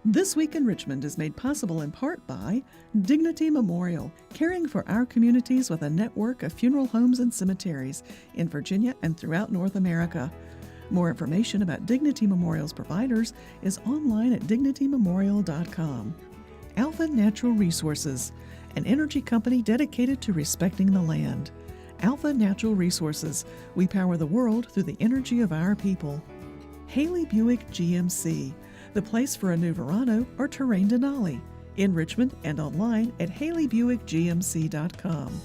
This Week in Richmond is made possible in part by Dignity Memorial, caring for our communities with a network of funeral homes and cemeteries in Virginia and throughout North America. More information about Dignity Memorial's providers is online at dignitymemorial.com. Alpha Natural Resources, an energy company dedicated to respecting the land. Alpha Natural Resources, we power the world through the energy of our people. Haley Buick GMC, the place for a new Verano or Terrain Denali, in Richmond and online at haleybuickgmc.com.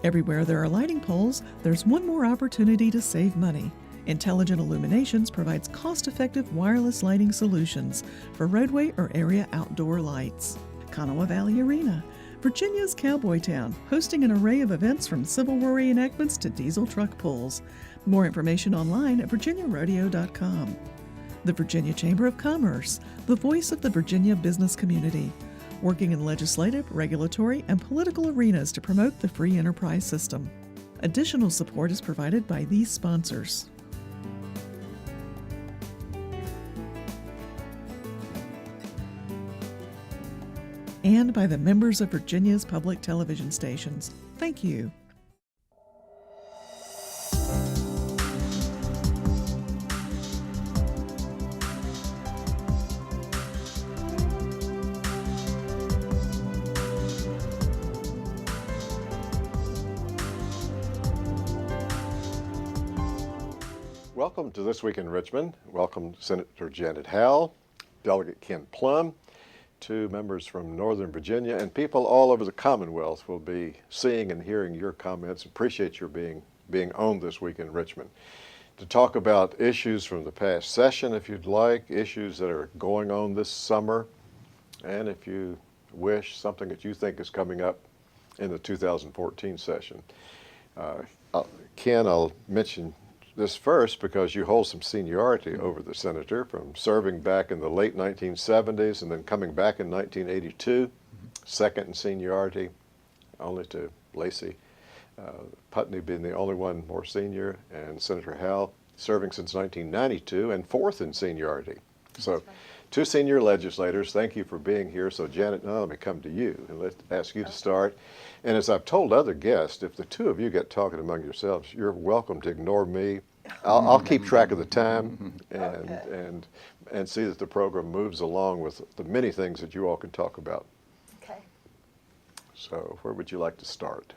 Everywhere there are lighting poles, there's one more opportunity to save money. Intelligent Illuminations provides cost-effective wireless lighting solutions for roadway or area outdoor lights. Kanawha Valley Arena, Virginia's cowboy town, hosting an array of events from Civil War reenactments to diesel truck pulls. More information online at virginiarodeo.com. The Virginia Chamber of Commerce, the voice of the Virginia business community, working in legislative, regulatory, and political arenas to promote the free enterprise system. Additional support is provided by these sponsors. And by the members of Virginia's public television stations. Thank you. Welcome to This Week in Richmond. Welcome Senator Janet Howell, Delegate Ken Plum, two members from Northern Virginia, and people all over the Commonwealth will be seeing and hearing your comments. Appreciate your being on This Week in Richmond. To talk about issues from the past session, if you'd like, issues that are going on this summer, and if you wish, something that you think is coming up in the 2014 session. Ken, I'll mention this first because you hold some seniority over the senator from serving back in the late 1970s and then coming back in 1982, second in seniority, only to Lacey Putney being the only one more senior, and Senator Howell serving since 1992 and fourth in seniority. So two senior legislators, thank you for being here. So Janet, now let me come to you and let's ask you to start. And as I've told other guests, if the two of you get talking among yourselves, you're welcome to ignore me. I'll keep track of the time and see that the program moves along with the many things that you all can talk about. Okay. So where would you like to start?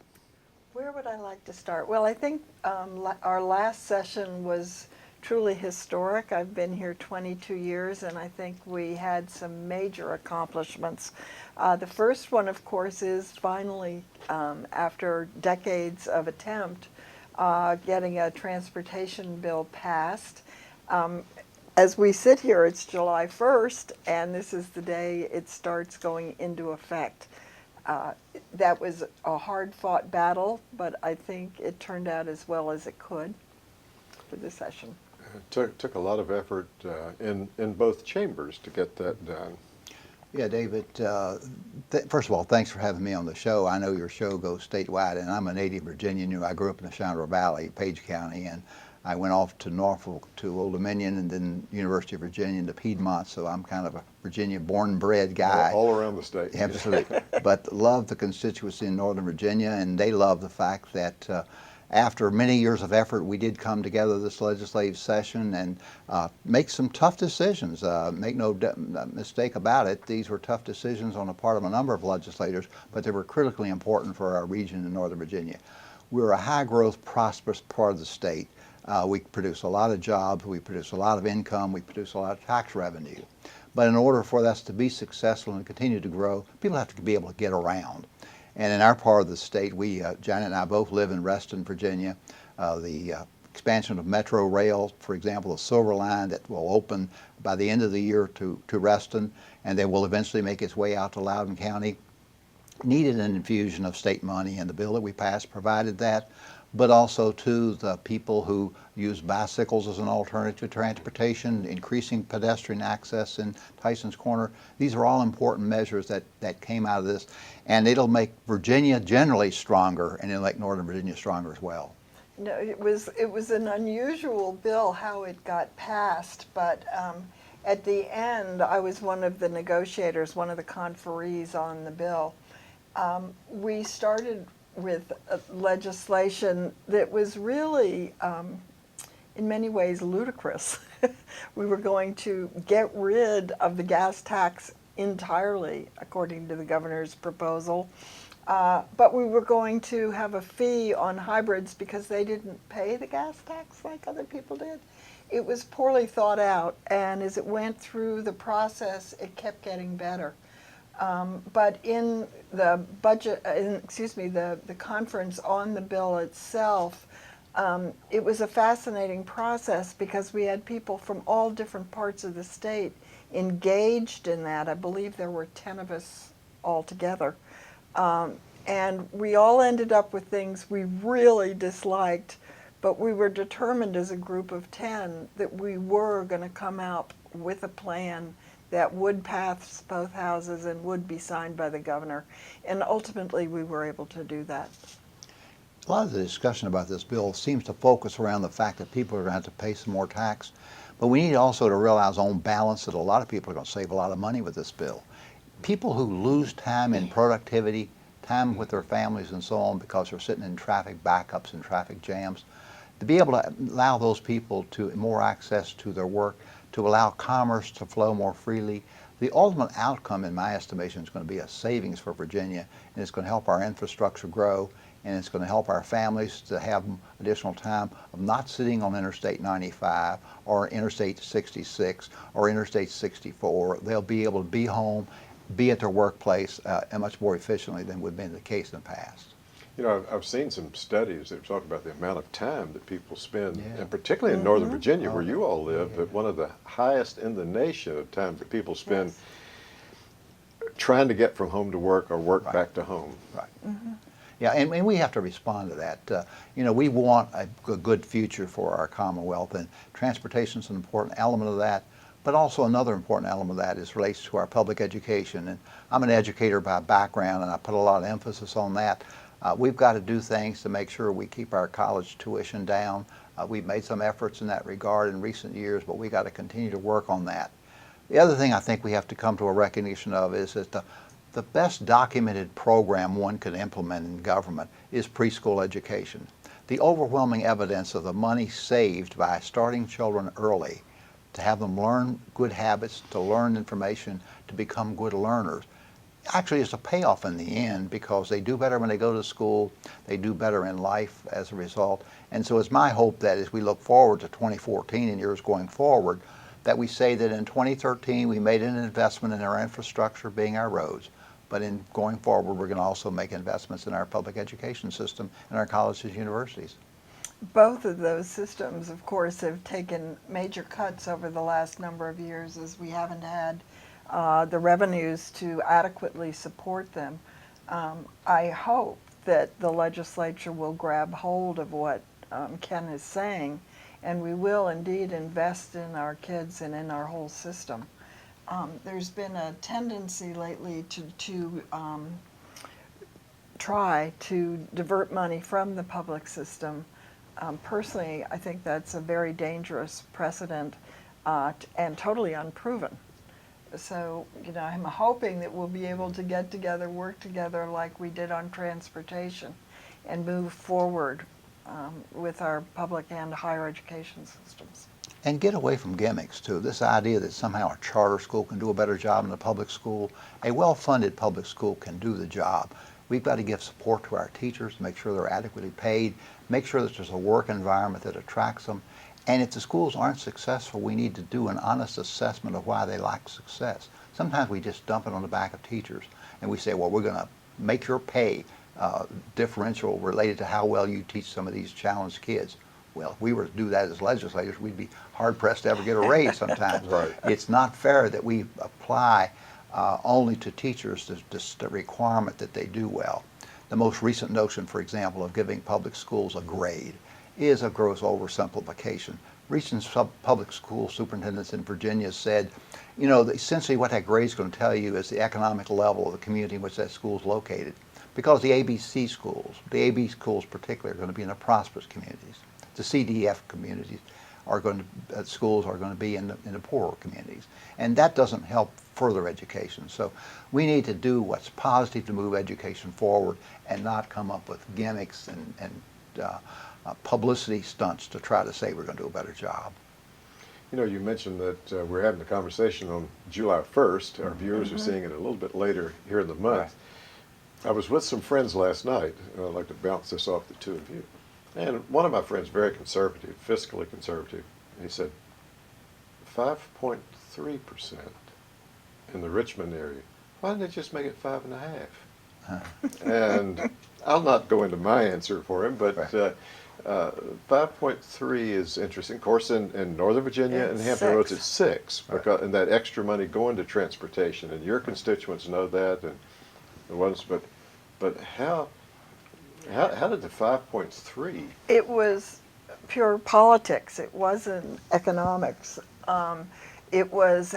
Where would I like to start? Well, I think our last session was truly historic. I've been here 22 years, and I think we had some major accomplishments. The first one, of course, is finally, after decades of attempt, getting a transportation bill passed. As we sit here, it's July 1st, and this is the day it starts going into effect. That was a hard-fought battle, but I think it turned out as well as it could for the session. It took a lot of effort in both chambers to get that done. Yeah, David, first of all, thanks for having me on the show. I know your show goes statewide, and I'm a native Virginian. I grew up in the Shenandoah Valley, Page County, and I went off to Norfolk, to Old Dominion, and then University of Virginia to Piedmont, so I'm kind of a Virginia born and bred guy. All around the state. Absolutely. But love the constituency in Northern Virginia, and they love the fact that after many years of effort, we did come together this legislative session and make some tough decisions. Make no mistake about it, these were tough decisions on the part of a number of legislators, but they were critically important for our region in Northern Virginia. We're a high-growth, prosperous part of the state. We produce a lot of jobs, we produce a lot of income, we produce a lot of tax revenue. But in order for us to be successful and continue to grow, people have to be able to get around. And in our part of the state, Janet and I both live in Reston, Virginia. The expansion of Metro Rail, for example, the Silver Line that will open by the end of the year to Reston, and then will eventually make its way out to Loudoun County, needed an infusion of state money, and the bill that we passed provided that. But also to the people who use bicycles as an alternative to transportation, increasing pedestrian access in Tyson's Corner. These are all important measures that came out of this, and it'll make Virginia generally stronger, and it'll make Northern Virginia stronger as well. No, it was an unusual bill how it got passed, but at the end, I was one of the negotiators, one of the conferees on the bill. We started with legislation that was really, in many ways, ludicrous. We were going to get rid of the gas tax entirely, according to the governor's proposal. But we were going to have a fee on hybrids because they didn't pay the gas tax like other people did. It was poorly thought out, and as it went through the process, it kept getting better. But in the budget, the conference on the bill itself, it was a fascinating process because we had people from all different parts of the state engaged in that. I believe there were 10 of us altogether. And we all ended up with things we really disliked, but we were determined as a group of 10 that we were going to come out with a plan that would pass both houses and would be signed by the governor. And ultimately, we were able to do that. A lot of the discussion about this bill seems to focus around the fact that people are going to have to pay some more tax. But we need also to realize on balance that a lot of people are going to save a lot of money with this bill. People who lose time in productivity, time with their families and so on because they're sitting in traffic backups and traffic jams, to be able to allow those people to more access to their work, to allow commerce to flow more freely. The ultimate outcome, in my estimation, is going to be a savings for Virginia, and it's going to help our infrastructure grow, and it's going to help our families to have additional time of not sitting on Interstate 95 or Interstate 66 or Interstate 64. They'll be able to be home, be at their workplace and much more efficiently than would have been the case in the past. You know, I've seen some studies that talk about the amount of time that people spend, Yeah. and particularly in Northern Virginia, where you all live, but one of the highest in the nation of time that people spend trying to get from home to work or work back to home. Right. Yeah, and we have to respond to that. You know, we want a good future for our Commonwealth, and transportation is an important element of that. But also another important element of that is relates to our public education. And I'm an educator by background, and I put a lot of emphasis on that. We've got to do things to make sure we keep our college tuition down. We've made some efforts in that regard in recent years, but we've got to continue to work on that. The other thing I think we have to come to a recognition of is that the best documented program one could implement in government is preschool education. The overwhelming evidence of the money saved by starting children early, to have them learn good habits, to learn information, to become good learners, actually is a payoff in the end, because they do better when they go to school, they do better in life as a result. And so it's my hope that as we look forward to 2014 and years going forward, that we say that in 2013 we made an investment in our infrastructure, being our roads, but in going forward we're going to also make investments in our public education system and our colleges and universities. Both of those systems, of course, have taken major cuts over the last number of years, as we haven't had the revenues to adequately support them. I hope that the legislature will grab hold of what Ken is saying, and we will indeed invest in our kids and in our whole system. There's been a tendency lately to try to divert money from the public system. Personally, I think that's a very dangerous precedent and totally unproven. So, you know, I'm hoping that we'll be able to get together, work together like we did on transportation, and move forward with our public and higher education systems. And get away from gimmicks too. This idea that somehow a charter school can do a better job than a public school. A well-funded public school can do the job. We've got to give support to our teachers, make sure they're adequately paid, make sure that there's a work environment that attracts them. And if the schools aren't successful, we need to do an honest assessment of why they lack success. Sometimes we just dump it on the back of teachers and we say, well, we're going to make your pay differential related to how well you teach some of these challenged kids. Well, if we were to do that as legislators, we'd be hard-pressed to ever get a raise sometimes. Right. It's not fair that we apply only to teachers the requirement that they do well. The most recent notion, for example, of giving public schools a grade is a gross oversimplification. Recent public school superintendents in Virginia said, you know, essentially what that grade is going to tell you is the economic level of the community in which that school is located. Because the ABC schools, the AB schools particularly, are going to be in the prosperous communities. The CDF communities schools are going to be in the poorer communities, and that doesn't help further education. So we need to do what's positive to move education forward, and not come up with gimmicks and publicity stunts to try to say we're going to do a better job. You know, you mentioned that we're having a conversation on July 1st. Our viewers are seeing it a little bit later here in the month. Right. I was with some friends last night, and I'd like to bounce this off the two of you. And one of my friends, very conservative, fiscally conservative, he said 5.3% in the Richmond area. Why didn't they just make it 5.5%? And I'll not go into my answer for him, but Right. 5.3 is interesting. Of course, in Northern Virginia and It's Hampton Roads, 6. it's 6, because, and that extra money going to transportation, and your constituents know that, and the ones, but how did the 5.3? It was pure politics. It wasn't economics. It was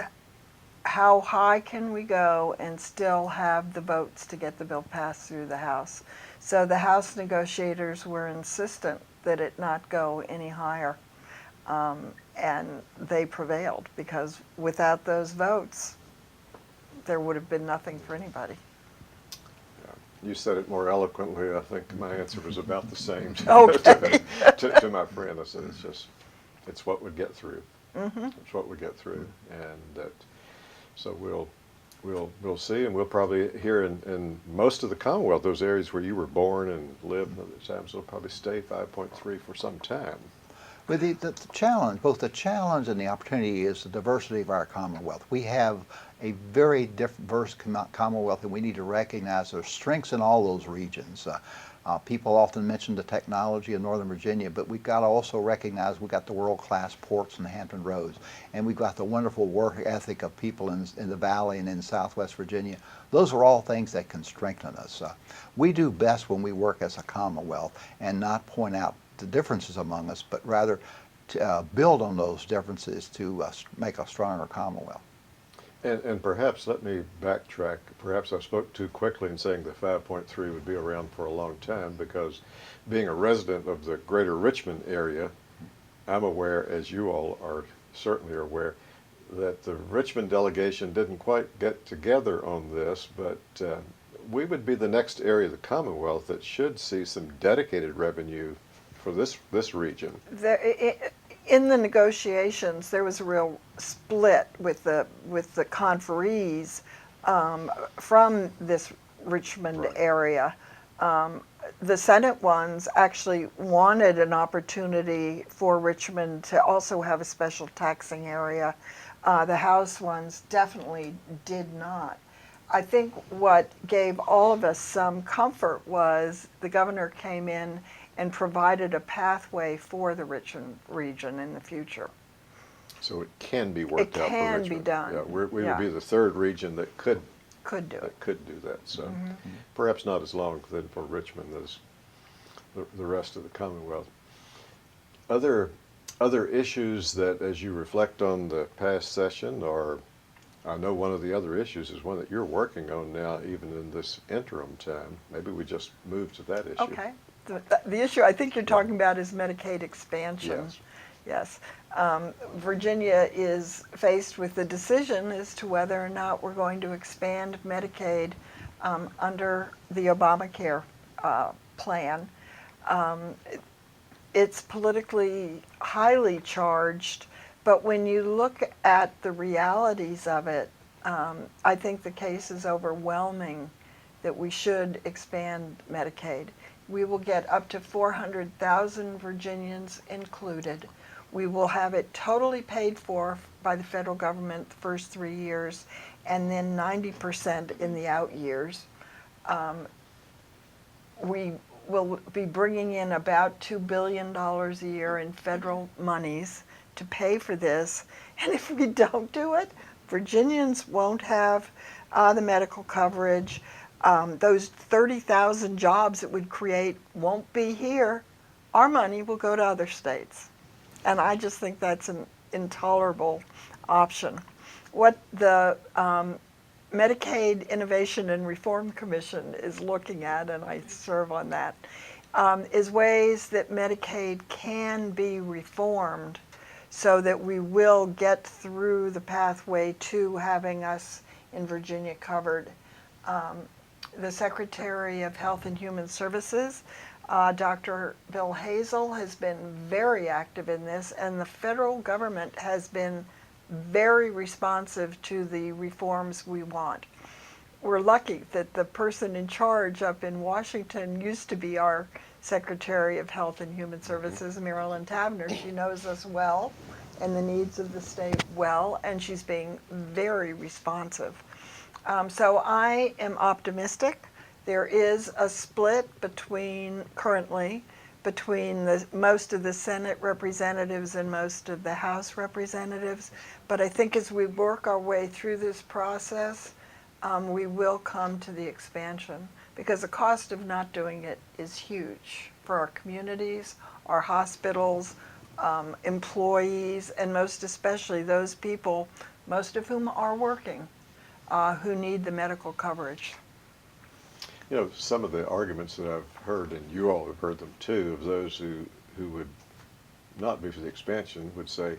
how high can we go and still have the votes to get the bill passed through the House. So the House negotiators were insistent that it not go any higher. And they prevailed, because without those votes, there would have been nothing for anybody. You said it more eloquently. I think my answer was about the same Okay. to my friend. I said, it's what we get through. It's what we get through, and that. So we'll see, and we'll probably hear in most of the Commonwealth, those areas where you were born and lived, other times will probably stay 5.3 for some time. But the challenge, both the challenge and the opportunity, is the diversity of our Commonwealth. We have a very diverse Commonwealth, and we need to recognize there's strengths in all those regions. People often mention the technology in Northern Virginia, but we've got to also recognize we've got the world-class ports in the Hampton Roads, and we've got the wonderful work ethic of people in the Valley and in Southwest Virginia. Those are all things that can strengthen us. We do best when we work as a Commonwealth and not point out the differences among us, but rather to build on those differences to make a stronger Commonwealth. And perhaps, let me backtrack, perhaps I spoke too quickly in saying that 5.3 would be around for a long time, because being a resident of the greater Richmond area, I'm aware, as you all are certainly aware, that the Richmond delegation didn't quite get together on this, but we would be the next area of the Commonwealth that should see some dedicated revenue for this region. In the negotiations, there was a real split with the conferees from this Richmond area. The Senate ones actually wanted an opportunity for Richmond to also have a special taxing area. The House ones definitely did not. I think what gave all of us some comfort was the governor came in and provided a pathway for the Richmond region in the future. So it can be worked out for Richmond. It can be done. Yeah, we would be the third region that could do it. Could do that. So perhaps not as long then for Richmond as the rest of the Commonwealth. Other issues that, as you reflect on the past session, or I know one of the other issues is one that you're working on now, even in this interim time. Maybe we just move to that issue. Okay. The issue I think you're talking about is Medicaid expansion. Yes. Virginia is faced with the decision as to whether or not we're going to expand Medicaid under the Obamacare plan. It's politically highly charged, but when you look at the realities of it, I think the case is overwhelming that we should expand Medicaid. We will get up to 400,000 Virginians included. We will have it totally paid for by the federal government the first 3 years, and then 90% in the out years. We will be bringing in about $2 billion a year in federal monies to pay for this. And if we don't do it, Virginians won't have the medical coverage. Those 30,000 jobs it would create won't be here. Our money will go to other states. And I just think that's an intolerable option. What the Medicaid Innovation and Reform Commission is looking at, and I serve on that, is ways that Medicaid can be reformed so that we will get through the pathway to having us in Virginia covered. The Secretary of Health and Human Services, Dr. Bill Hazel, has been very active in this, and the federal government has been very responsive to the reforms we want. We're lucky that the person in charge up in Washington used to be our Secretary of Health and Human Services, Marilyn Tavenner. She knows us well and the needs of the state well, and she's being very responsive. So I am optimistic. There is a split currently between most of the Senate representatives and most of the House representatives. But I think as we work our way through this process, we will come to the expansion, because the cost of not doing it is huge for our communities, our hospitals, employees, and most especially those people, most of whom are working, who need the medical coverage. You know, some of the arguments that I've heard, and you all have heard them too, of those who would not be for the expansion would say,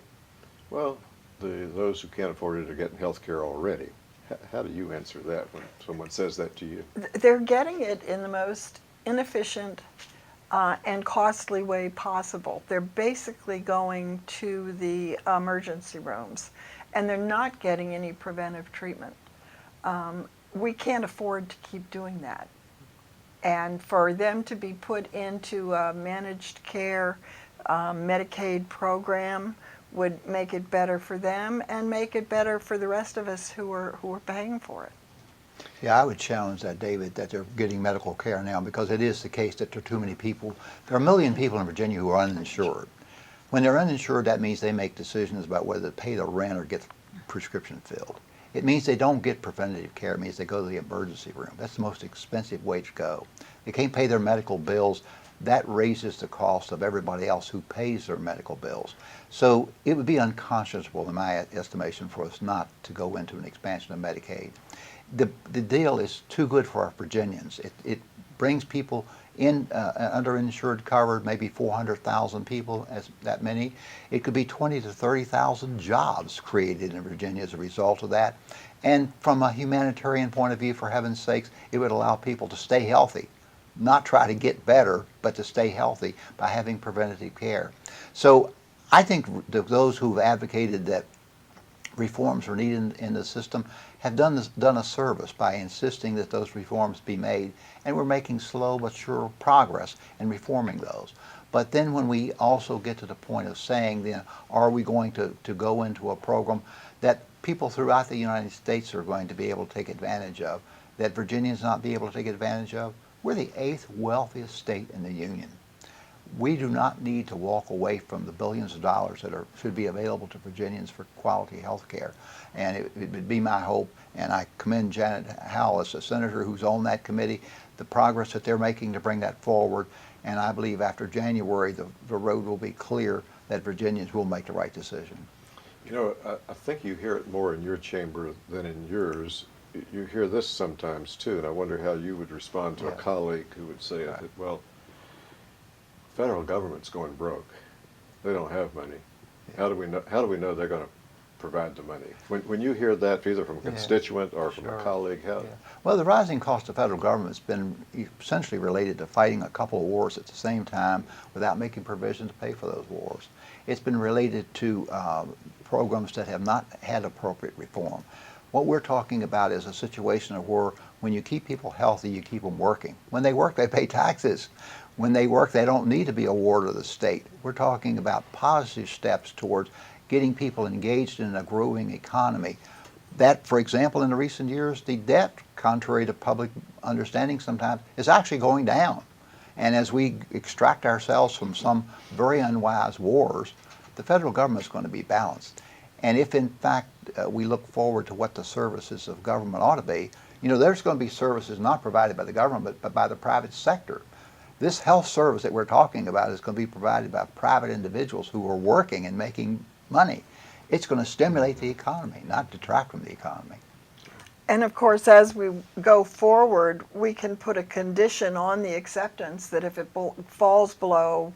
well, those who can't afford it are getting health care already. How do you answer that when someone says that to you? They're getting it in the most inefficient and costly way possible. They're basically going to the emergency rooms, and they're not getting any preventive treatment. We can't afford to keep doing that. And for them to be put into a managed care Medicaid program would make it better for them and make it better for the rest of us who are paying for it. Yeah, I would challenge that, David, that they're getting medical care now, because it is the case that there are too many people. There are 1 million people in Virginia who are uninsured. When they're uninsured, that means they make decisions about whether to pay the rent or get the prescription filled. It means they don't get preventative care. It means they go to the emergency room. That's the most expensive way to go. They can't pay their medical bills. That raises the cost of everybody else who pays their medical bills. So it would be unconscionable, in my estimation, for us not to go into an expansion of Medicaid. The deal is too good for our Virginians. It brings people in underinsured covered, maybe 400,000 people, as that many. It could be 20 to 30,000 jobs created in Virginia as a result of that. And from a humanitarian point of view, for heaven's sakes, it would allow people to stay healthy, not try to get better, but to stay healthy by having preventative care. So I think those who've advocated that reforms are needed in the system have done a service by insisting that those reforms be made, and we're making slow but sure progress in reforming those. But then when we also get to the point of saying, then, are we going to go into a program that people throughout the United States are going to be able to take advantage of, that Virginians not be able to take advantage of? We're the 8th wealthiest state in the Union. We do not need to walk away from the billions of dollars that should be available to Virginians for quality health care. And it would be my hope, and I commend Janet Howell as a senator who's on that committee, the progress that they're making to bring that forward. And I believe after January, the road will be clear that Virginians will make the right decision. You know, I think you hear it more in your chamber than in yours. You hear this sometimes too, and I wonder how you would respond to a colleague who would say that, well, federal government's going broke. They don't have money. How do we know they're going to provide the money? When you hear that, either from a constituent or from a colleague, how? Well, the rising cost of federal government has been essentially related to fighting a couple of wars at the same time without making provision to pay for those wars. It's been related to programs that have not had appropriate reform. What we're talking about is a situation of where when you keep people healthy, you keep them working. When they work, they pay taxes. When they work, they don't need to be a ward of the state. We're talking about positive steps towards getting people engaged in a growing economy. That, for example, in the recent years, the debt, contrary to public understanding sometimes, is actually going down. And as we extract ourselves from some very unwise wars, the federal government is going to be balanced. And if, in fact, we look forward to what the services of government ought to be, you know, there's going to be services not provided by the government, but by the private sector. This health service that we're talking about is going to be provided by private individuals who are working and making money. It's going to stimulate the economy, not detract from the economy. And of course, as we go forward, we can put a condition on the acceptance that if it falls below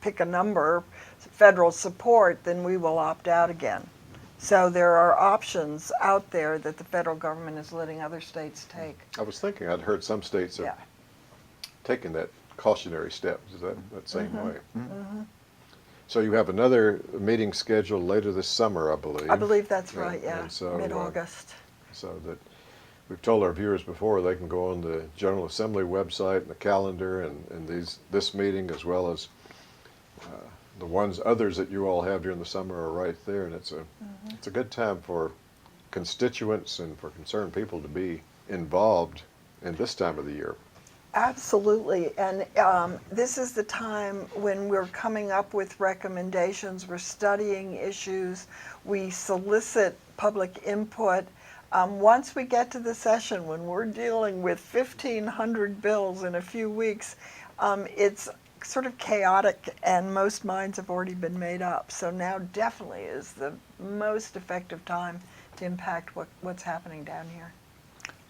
pick a number, federal support, then we will opt out again. So there are options out there that the federal government is letting other states take. I was thinking, I'd heard some states are Yeah. taking that cautionary step. Is that same way? Mm-hmm. So you have another meeting scheduled later this summer, I believe. I believe that's And- right, yeah, and so, mid-August. So that we've told our viewers before they can go on the General Assembly website and the calendar and this meeting as well as the others that you all have during the summer are right there, and it's a good time for constituents and for concerned people to be involved in this time of the year. Absolutely, and this is the time when we're coming up with recommendations, we're studying issues, we solicit public input. Once we get to the session, when we're dealing with 1,500 bills in a few weeks, it's sort of chaotic and most minds have already been made up. So now definitely is the most effective time to impact what's happening down here.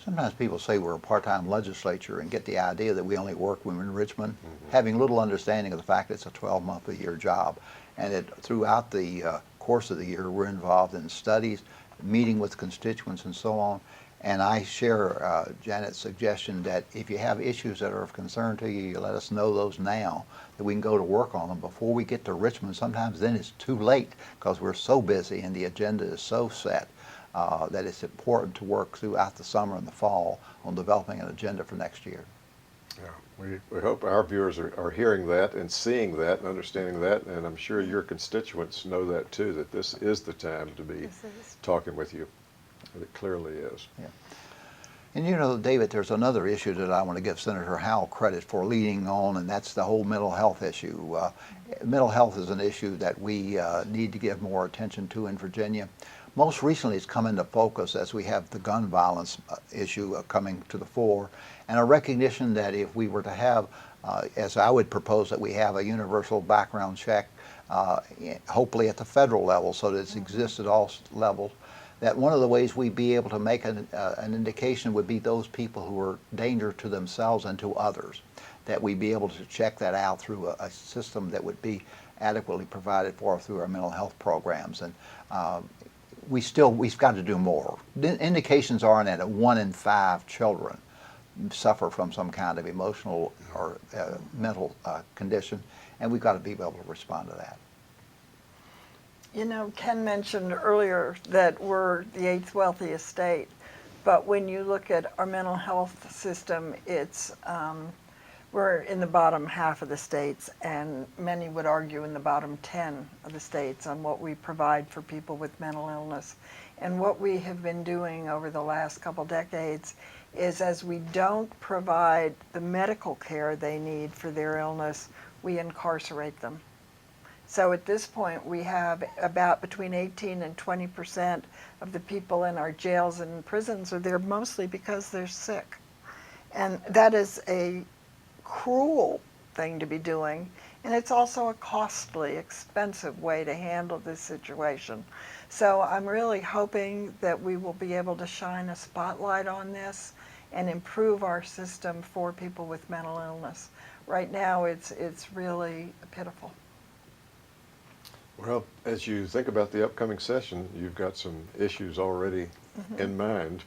Sometimes people say we're a part-time legislature and get the idea that we only work when we're in Richmond, having little understanding of the fact that it's a 12-month-a-year job. And throughout the course of the year, we're involved in studies, meeting with constituents and so on. And I share Janet's suggestion that if you have issues that are of concern to you, you let us know those now, that we can go to work on them before we get to Richmond. Sometimes then it's too late because we're so busy and the agenda is so set that it's important to work throughout the summer and the fall on developing an agenda for next year. Yeah, we hope our viewers are hearing that and seeing that and understanding that, and I'm sure your constituents know that too, that this is the time to be talking with you. It clearly is. Yeah. And you know, David, there's another issue that I want to give Senator Howell credit for leading on, and that's the whole mental health issue. Mental health is an issue that we need to give more attention to in Virginia. Most recently, it's come into focus as we have the gun violence issue coming to the fore, and a recognition that if we were to have, as I would propose, that we have a universal background check, hopefully at the federal level, so that it exists at all levels, that one of the ways we'd be able to make an indication would be those people who are danger to themselves and to others, that we'd be able to check that out through a system that would be adequately provided for through our mental health programs. And we've got to do more. The indications are that 1 in 5 children suffer from some kind of emotional or mental condition, and we've got to be able to respond to that. You know, Ken mentioned earlier that we're the 8th wealthiest state, but when you look at our mental health system, it's we're in the bottom half of the states, and many would argue in the bottom 10 of the states on what we provide for people with mental illness. And what we have been doing over the last couple decades is, as we don't provide the medical care they need for their illness, we incarcerate them. So at this point, we have about between 18 and 20% of the people in our jails and prisons are there mostly because they're sick. And that is a cruel thing to be doing, and it's also a costly, expensive way to handle this situation. So I'm really hoping that we will be able to shine a spotlight on this and improve our system for people with mental illness. Right now, it's really pitiful. Well, as you think about the upcoming session, you've got some issues already in mind.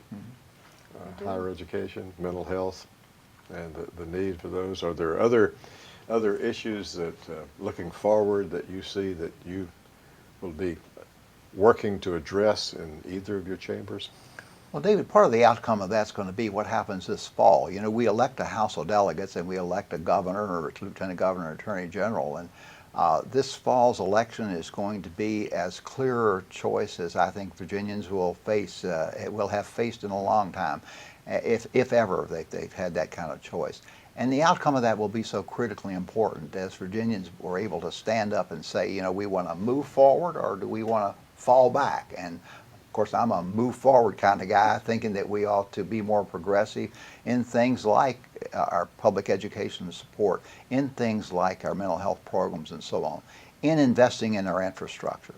Higher education, mental health, and the need for those. Are there other issues that, looking forward, that you see that you will be working to address in either of your chambers? Well, David, part of the outcome of that's going to be what happens this fall. You know, we elect a House of Delegates and we elect a governor or a lieutenant governor or attorney general, and this fall's election is going to be as clear a choice as I think Virginians will have faced in a long time, if ever they've had that kind of choice. And the outcome of that will be so critically important as Virginians were able to stand up and say, you know, we want to move forward or do we want to fall back? And of course, I'm a move forward kind of guy, thinking that we ought to be more progressive in things like our public education support, in things like our mental health programs and so on, in investing in our infrastructure.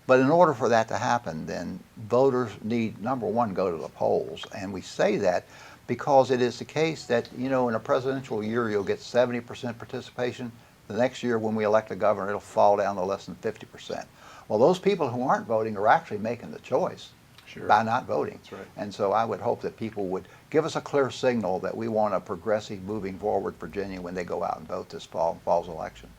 But in order for that to happen, then voters need, number one, go to the polls. And we say that because it is the case that, you know, in a presidential year, you'll get 70% participation, The next year when we elect a governor, it'll fall down to less than 50%. Well, those people who aren't voting are actually making the choice by not voting. That's right. And so I would hope that people would give us a clear signal that we want a progressive, moving forward Virginia when they go out and vote this fall's election.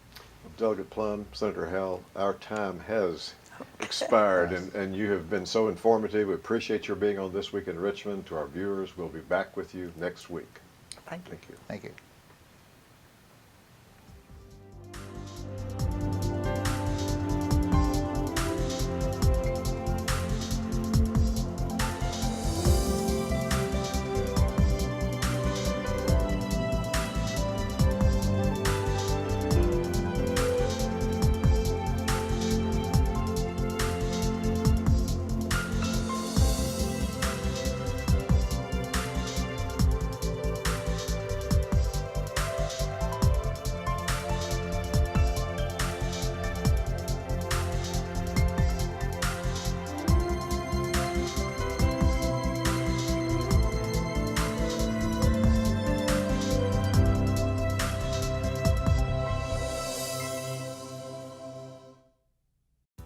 Delegate Plum, Senator Howell, our time has expired, and you have been so informative. We appreciate your being on This Week in Richmond. To our viewers, we'll be back with you next week. Thank you. Thank you. Thank you.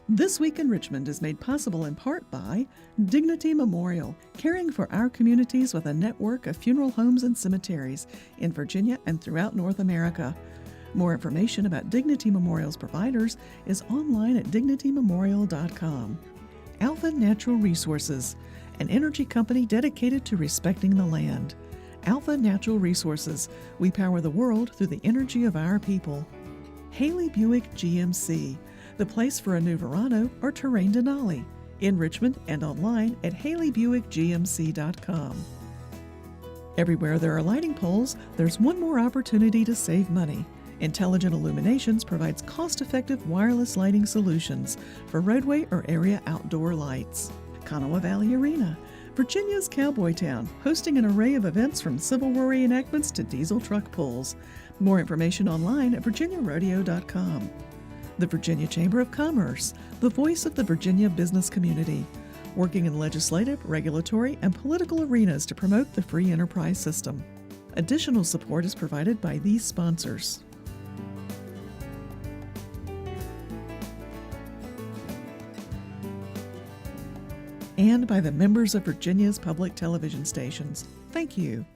This Week in Richmond is made possible in part by Dignity Memorial, caring for our communities with a network of funeral homes and cemeteries in Virginia and throughout North America. More information about Dignity Memorial's providers is online at dignitymemorial.com. Alpha Natural Resources, an energy company dedicated to respecting the land. Alpha Natural Resources, we power the world through the energy of our people. Haley Buick GMC, the place for a new Verano or Terrain Denali, in Richmond and online at haleybuickgmc.com. Everywhere there are lighting poles, there's one more opportunity to save money. Intelligent Illuminations provides cost-effective wireless lighting solutions for roadway or area outdoor lights. Kanawha Valley Arena, Virginia's cowboy town, hosting an array of events from Civil War reenactments to diesel truck pulls. More information online at virginiarodeo.com. The Virginia Chamber of Commerce, the voice of the Virginia business community, working in legislative, regulatory, and political arenas to promote the free enterprise system. Additional support is provided by these sponsors. And by the members of Virginia's public television stations. Thank you.